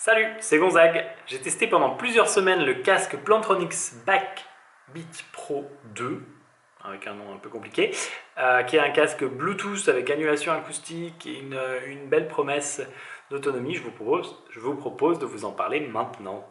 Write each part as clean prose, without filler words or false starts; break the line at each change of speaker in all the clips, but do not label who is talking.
Salut, c'est Gonzague. J'ai testé pendant plusieurs semaines le casque Plantronics Backbeat Pro 2, avec un nom un peu compliqué, qui est un casque Bluetooth avec annulation acoustique et une belle promesse d'autonomie. Je vous propose de vous en parler maintenant.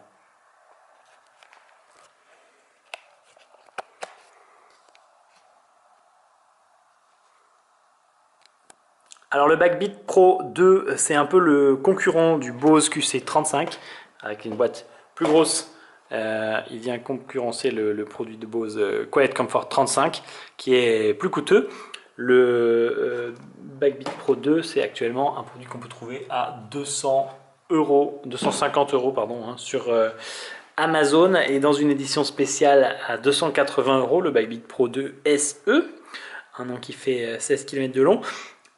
Alors le Backbeat Pro 2, c'est un peu le concurrent du Bose QC35, avec une boîte plus grosse. Il vient concurrencer le produit de Bose Quiet Comfort 35, qui est plus coûteux. Le Backbeat Pro 2, c'est actuellement un produit qu'on peut trouver à 250 euros pardon, sur Amazon, et dans une édition spéciale à 280 euros, le Backbeat Pro 2 SE, un nom qui fait 16 km de long.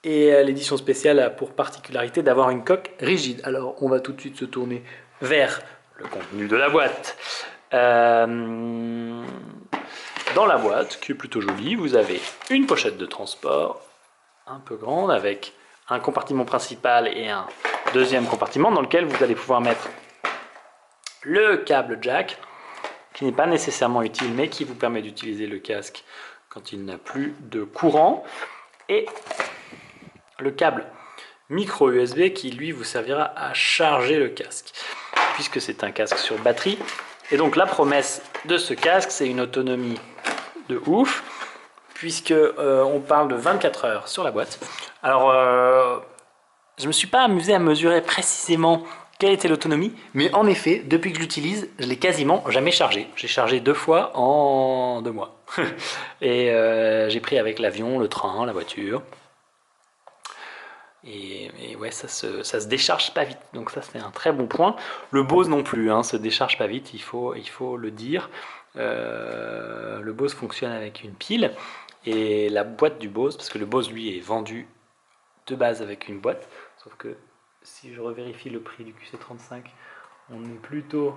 Et l'édition spéciale a pour particularité d'avoir une coque rigide. Alors on va tout de suite se tourner vers le contenu de la boîte. Dans la boîte, qui est plutôt jolie, vous avez une pochette de transport un peu grande avec un compartiment principal et un deuxième compartiment dans lequel vous allez pouvoir mettre le câble jack, qui n'est pas nécessairement utile mais qui vous permet d'utiliser le casque quand il n'a plus de courant, et le câble micro USB qui lui vous servira à charger le casque, puisque c'est un casque sur batterie. Et donc la promesse de ce casque, c'est une autonomie de ouf, puisque on parle de 24 heures sur la boîte. Alors je ne me suis pas amusé à mesurer précisément quelle était l'autonomie, mais en effet, depuis que je l'utilise, je l'ai quasiment jamais chargé. J'ai chargé 2 fois en 2 mois. Et j'ai pris avec l'avion, le train, la voiture. Et ouais, ça se décharge pas vite, donc ça c'est un très bon point. Le Bose non plus, se décharge pas vite, il faut le dire. Le Bose fonctionne avec une pile, et la boîte du Bose, parce que le Bose lui est vendu de base avec une boîte, sauf que si je revérifie le prix du QC35, on est plutôt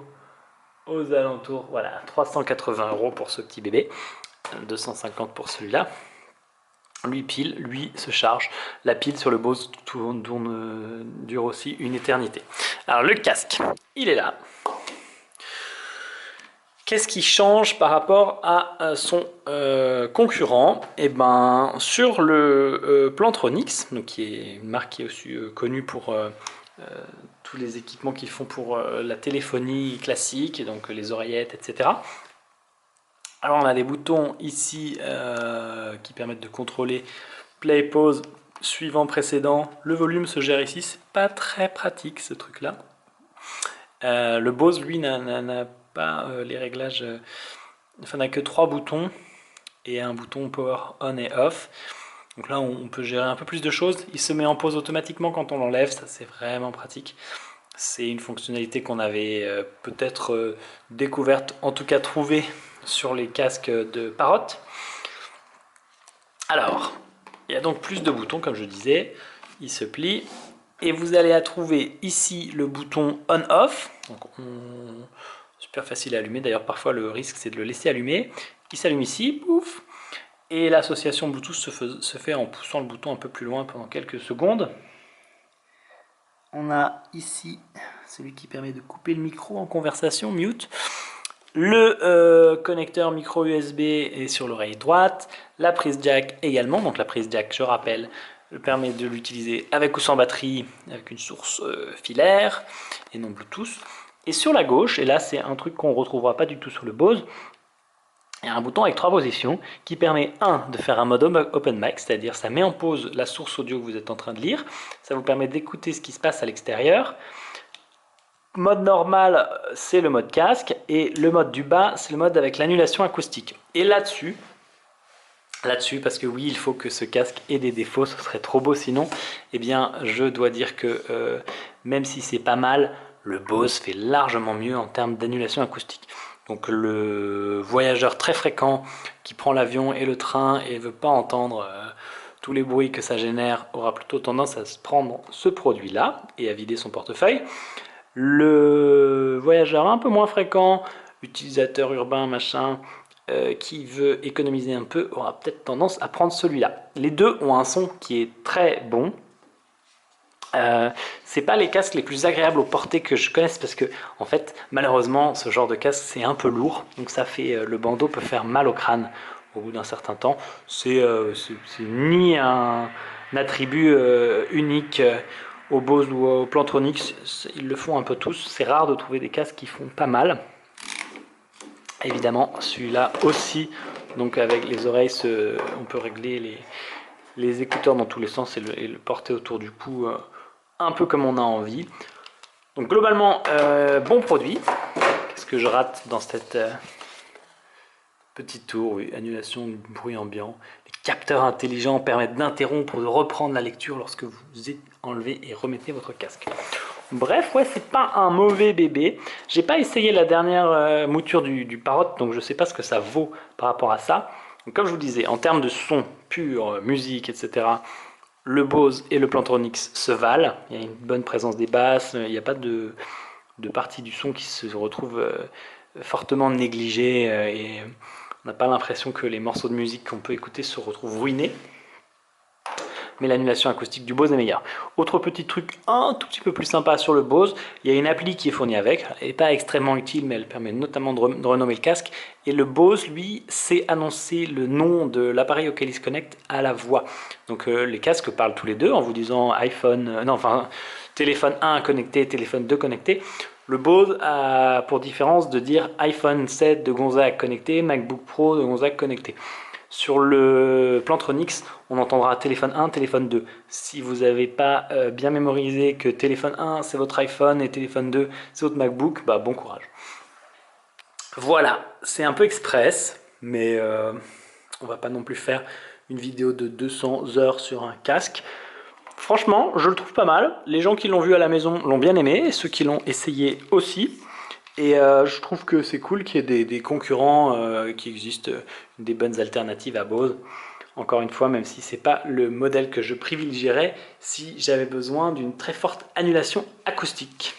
aux alentours, voilà, 380 euros pour ce petit bébé, 250 pour celui-là. Lui se charge. La pile sur le Bose dure aussi une éternité. Alors le casque, il est là. Qu'est-ce qui change par rapport à son concurrent? Eh ben, sur le Plantronics, donc qui est une marque qui est aussi connue pour tous les équipements qu'ils font pour la téléphonie classique, et donc les oreillettes, etc. Alors on a des boutons ici qui permettent de contrôler play, pause, suivant, précédent. Le volume se gère ici, c'est pas très pratique ce truc là. Le Bose lui n'a pas les réglages, enfin n'a que 3 boutons et un bouton power on et off. Donc là on peut gérer un peu plus de choses. Il se met en pause automatiquement quand on l'enlève, ça c'est vraiment pratique. C'est une fonctionnalité qu'on avait peut-être découverte, en tout cas trouvée sur les casques de Parrot. Alors, il y a donc plus de boutons, comme je disais, il se plie, et vous allez à trouver ici le bouton on-off, donc super facile à allumer, d'ailleurs parfois le risque c'est de le laisser allumer. Il s'allume ici, pouf, et l'association Bluetooth se fait en poussant le bouton un peu plus loin pendant quelques secondes. On a ici celui qui permet de couper le micro en conversation, mute. Le connecteur micro USB est sur l'oreille droite, la prise jack également, donc la prise jack, je rappelle, permet de l'utiliser avec ou sans batterie, avec une source filaire et non Bluetooth. Et sur la gauche, et là c'est un truc qu'on ne retrouvera pas du tout sur le Bose, il y a un bouton avec 3 positions qui permet de faire un mode open mic, c'est-à-dire ça met en pause la source audio que vous êtes en train de lire, ça vous permet d'écouter ce qui se passe à l'extérieur. Mode normal, c'est le mode casque, et le mode du bas, c'est le mode avec l'annulation acoustique. Et là-dessus, parce que oui, il faut que ce casque ait des défauts, ce serait trop beau sinon, eh bien, je dois dire que même si c'est pas mal, le Bose fait largement mieux en termes d'annulation acoustique. Donc le voyageur très fréquent qui prend l'avion et le train et ne veut pas entendre tous les bruits que ça génère aura plutôt tendance à se prendre ce produit-là et à vider son portefeuille. Le voyageur un peu moins fréquent, utilisateur urbain, machin, qui veut économiser un peu, aura peut-être tendance à prendre celui-là. Les deux ont un son qui est très bon. C'est pas les casques les plus agréables au porter que je connaisse parce que en fait malheureusement ce genre de casque c'est un peu lourd donc ça fait le bandeau peut faire mal au crâne au bout d'un certain temps. C'est ni un attribut unique au Bose ou au Plantronics, ils le font un peu tous. C'est rare de trouver des casques qui font pas mal. Évidemment celui-là aussi donc avec les oreilles on peut régler les écouteurs dans tous les sens et le porter autour du cou un peu comme on a envie. Donc globalement, bon produit. Qu'est-ce que je rate dans cette petite tour? Oui, annulation du bruit ambiant. Les capteurs intelligents permettent d'interrompre ou de reprendre la lecture lorsque vous enlevez et remettez votre casque. Bref, ouais, c'est pas un mauvais bébé. J'ai pas essayé la dernière mouture du Parrot, donc je sais pas ce que ça vaut par rapport à ça. Donc, comme je vous disais, en termes de son pur, musique, etc., le Bose et le Plantronics se valent. Il y a une bonne présence des basses, il n'y a pas de partie du son qui se retrouve fortement négligée et on n'a pas l'impression que les morceaux de musique qu'on peut écouter se retrouvent ruinés. Mais l'annulation acoustique du Bose est meilleure. Autre petit truc un tout petit peu plus sympa sur le Bose, il y a une appli qui est fournie avec. Elle n'est pas extrêmement utile, mais elle permet notamment de renommer le casque. Et le Bose, lui, sait annoncer le nom de l'appareil auquel il se connecte à la voix. Donc les casques parlent tous les deux en vous disant iPhone, téléphone 1 connecté, téléphone 2 connecté. Le Bose a pour différence de dire iPhone 7 de Gonzague connecté, MacBook Pro de Gonzague connecté. Sur le Plantronics, on entendra téléphone 1, téléphone 2. Si vous n'avez pas bien mémorisé que téléphone 1 c'est votre iPhone et téléphone 2 c'est votre MacBook, bah bon courage. Voilà, c'est un peu express, mais on va pas non plus faire une vidéo de 200 heures sur un casque. Franchement, je le trouve pas mal. Les gens qui l'ont vu à la maison l'ont bien aimé, et ceux qui l'ont essayé aussi. Et je trouve que c'est cool qu'il y ait des concurrents qui existent, des bonnes alternatives à Bose. Encore une fois, même si c'est pas le modèle que je privilégierais si j'avais besoin d'une très forte annulation acoustique.